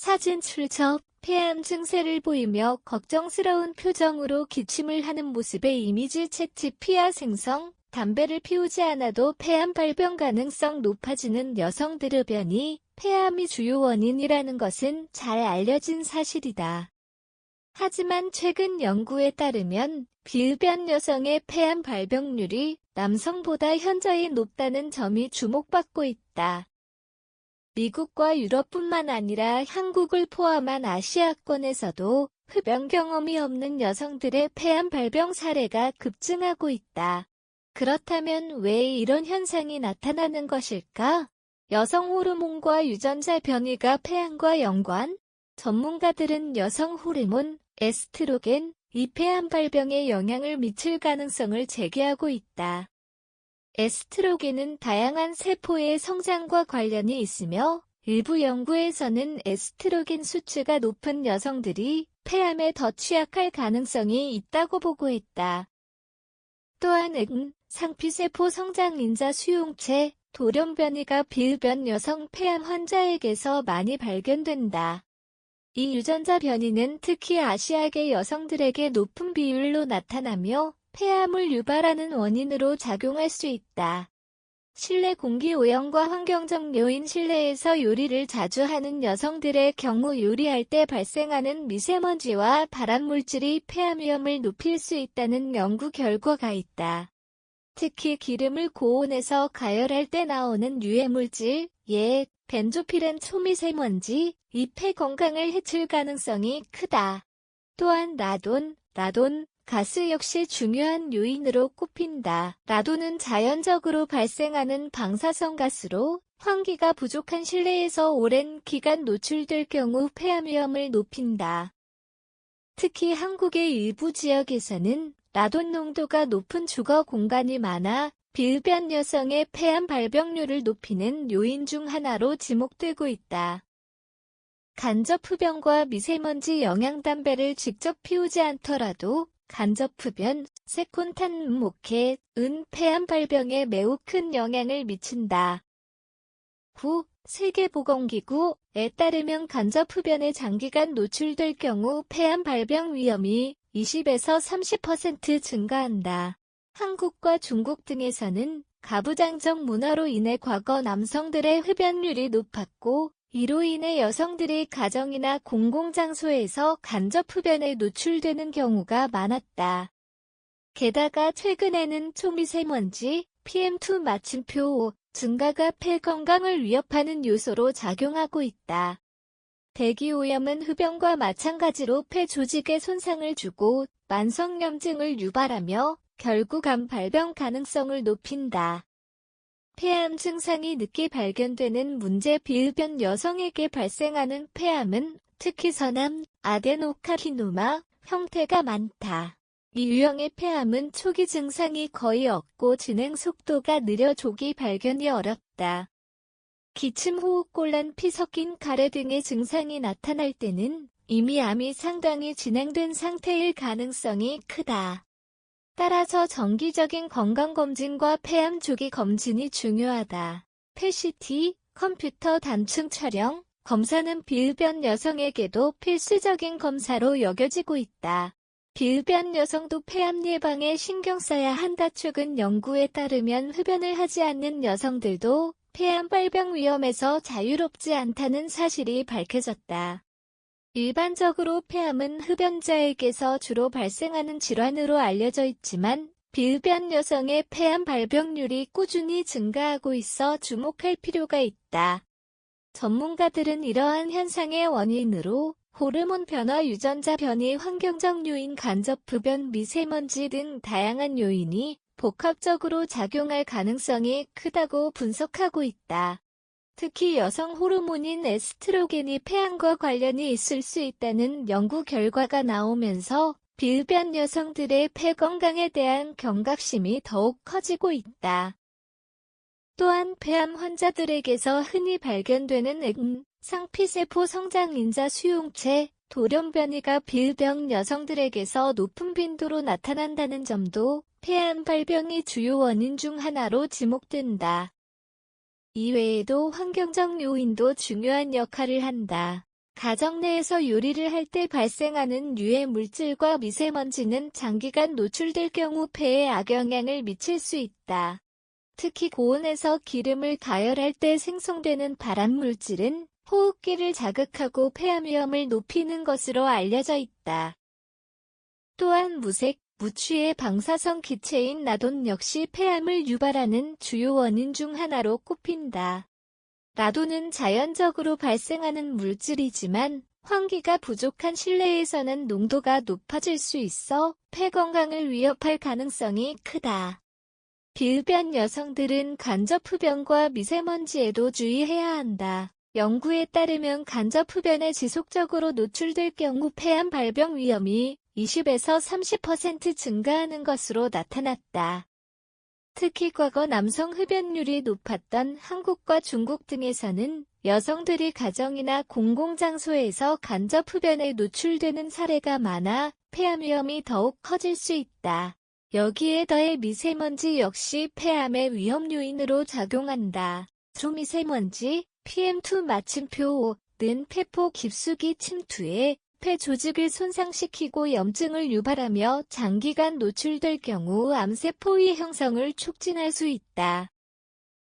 사진 출처, 폐암 증세를 보이며 걱정스러운 표정으로 기침을 하는 모습의 이미지 채취 피하 생성, 담배를 피우지 않아도 폐암 발병 가능성 높아지는 여성들의 흡연이 폐암이 주요 원인이라는 것은 잘 알려진 사실이다. 하지만 최근 연구에 따르면 비흡연 여성의 폐암 발병률이 남성보다 현저히 높다는 점이 주목받고 있다. 미국과 유럽뿐만 아니라 한국을 포함한 아시아권에서도 흡연 경험이 없는 여성들의 폐암 발병 사례가 급증하고 있다. 그렇다면 왜 이런 현상이 나타나는 것일까? 여성 호르몬과 유전자 변이가 폐암과 연관? 전문가들은 여성 호르몬, 에스트로겐, 이 폐암 발병에 영향을 미칠 가능성을 제기하고 있다. 에스트로겐은 다양한 세포의 성장과 관련이 있으며 일부 연구에서는 에스트로겐 수치가 높은 여성들이 폐암에 더 취약할 가능성이 있다고 보고했다. 또한 상피세포 성장 인자 수용체, 돌연변이가 비흡연 여성 폐암 환자에게서 많이 발견된다. 이 유전자 변이는 특히 아시아계 여성들에게 높은 비율로 나타나며 폐암을 유발하는 원인으로 작용할 수 있다. 실내 공기 오염과 환경적 요인 실내에서 요리를 자주 하는 여성들의 경우 요리할 때 발생하는 미세먼지와 발암물질이 폐암 위험을 높일 수 있다는 연구 결과가 있다. 특히 기름을 고온에서 가열할 때 나오는 유해물질, 벤조필은 초미세먼지, 이 폐 건강을 해칠 가능성이 크다. 또한 라돈 가스 역시 중요한 요인으로 꼽힌다. 라돈은 자연적으로 발생하는 방사성 가스로 환기가 부족한 실내에서 오랜 기간 노출될 경우 폐암 위험을 높인다. 특히 한국의 일부 지역에서는 라돈 농도가 높은 주거 공간이 많아 비흡연 여성의 폐암 발병률을 높이는 요인 중 하나로 지목되고 있다. 간접 흡연과 미세먼지 영양 담배를 직접 피우지 않더라도 간접 흡연, 세콘탄 목회은 폐암 발병에 매우 큰 영향을 미친다. 세계보건기구에 따르면 간접 흡연에 장기간 노출될 경우 폐암 발병 위험이 20에서 30% 증가한다. 한국과 중국 등에서는 가부장적 문화로 인해 과거 남성들의 흡연율이 높았고 이로 인해 여성들이 가정이나 공공장소에서 간접 흡연에 노출되는 경우가 많았다. 게다가 최근에는 초미세먼지, PM2 마침표 증가가 폐 건강을 위협하는 요소로 작용하고 있다. 대기오염은 흡연과 마찬가지로 폐 조직에 손상을 주고 만성염증을 유발하며 결국 암 발병 가능성을 높인다. 폐암 증상이 늦게 발견되는 문제 비흡연 여성에게 발생하는 폐암은 특히 서남 아데노카시노마 형태가 많다. 이 유형의 폐암은 초기 증상이 거의 없고 진행 속도가 느려 조기 발견이 어렵다. 기침, 호흡곤란, 피 섞인 가래 등의 증상이 나타날 때는 이미 암이 상당히 진행된 상태일 가능성이 크다. 따라서 정기적인 건강검진과 폐암 조기 검진이 중요하다. PET, 컴퓨터 단층 촬영, 검사는 비흡연 여성에게도 필수적인 검사로 여겨지고 있다. 비흡연 여성도 폐암 예방에 신경 써야 한다. 최근 연구에 따르면 흡연을 하지 않는 여성들도 폐암 발병 위험에서 자유롭지 않다는 사실이 밝혀졌다. 일반적으로 폐암은 흡연자에게서 주로 발생하는 질환으로 알려져 있지만 비흡연 여성의 폐암 발병률이 꾸준히 증가하고 있어 주목할 필요가 있다. 전문가들은 이러한 현상의 원인으로 호르몬 변화, 유전자 변이, 환경적 요인, 간접 흡연, 미세먼지 등 다양한 요인이 복합적으로 작용할 가능성이 크다고 분석하고 있다. 특히 여성 호르몬인 에스트로겐이 폐암과 관련이 있을 수 있다는 연구 결과가 나오면서 비흡연 여성들의 폐 건강에 대한 경각심이 더욱 커지고 있다. 또한 폐암 환자들에게서 흔히 발견되는 상피세포 성장 인자 수용체, 돌연변이가 비흡연 여성들에게서 높은 빈도로 나타난다는 점도 폐암 발병의 주요 원인 중 하나로 지목된다. 이외에도 환경적 요인도 중요한 역할을 한다. 가정 내에서 요리를 할 때 발생하는 유해 물질과 미세먼지는 장기간 노출될 경우 폐에 악영향을 미칠 수 있다. 특히 고온에서 기름을 가열할 때 생성되는 발암 물질은 호흡기를 자극하고 폐암 위험을 높이는 것으로 알려져 있다. 또한 무색, 무취의 방사성 기체인 라돈 역시 폐암을 유발하는 주요 원인 중 하나로 꼽힌다. 라돈은 자연적으로 발생하는 물질이지만 환기가 부족한 실내에서는 농도가 높아질 수 있어 폐 건강을 위협할 가능성이 크다. 비흡연 여성들은 간접흡연과 미세먼지에도 주의해야 한다. 연구에 따르면 간접흡연에 지속적으로 노출될 경우 폐암 발병 위험이 20에서 30% 증가하는 것으로 나타났다. 특히 과거 남성 흡연율이 높았던 한국과 중국 등에서는 여성들이 가정이나 공공장소에서 간접 흡연에 노출되는 사례가 많아 폐암 위험이 더욱 커질 수 있다. 여기에 더해 미세먼지 역시 폐암의 위험 요인으로 작용한다. 초미세먼지, PM2 마침표5는 폐포 깊숙이 침투해 폐 조직을 손상시키고 염증을 유발하며 장기간 노출될 경우 암세포의 형성을 촉진할 수 있다.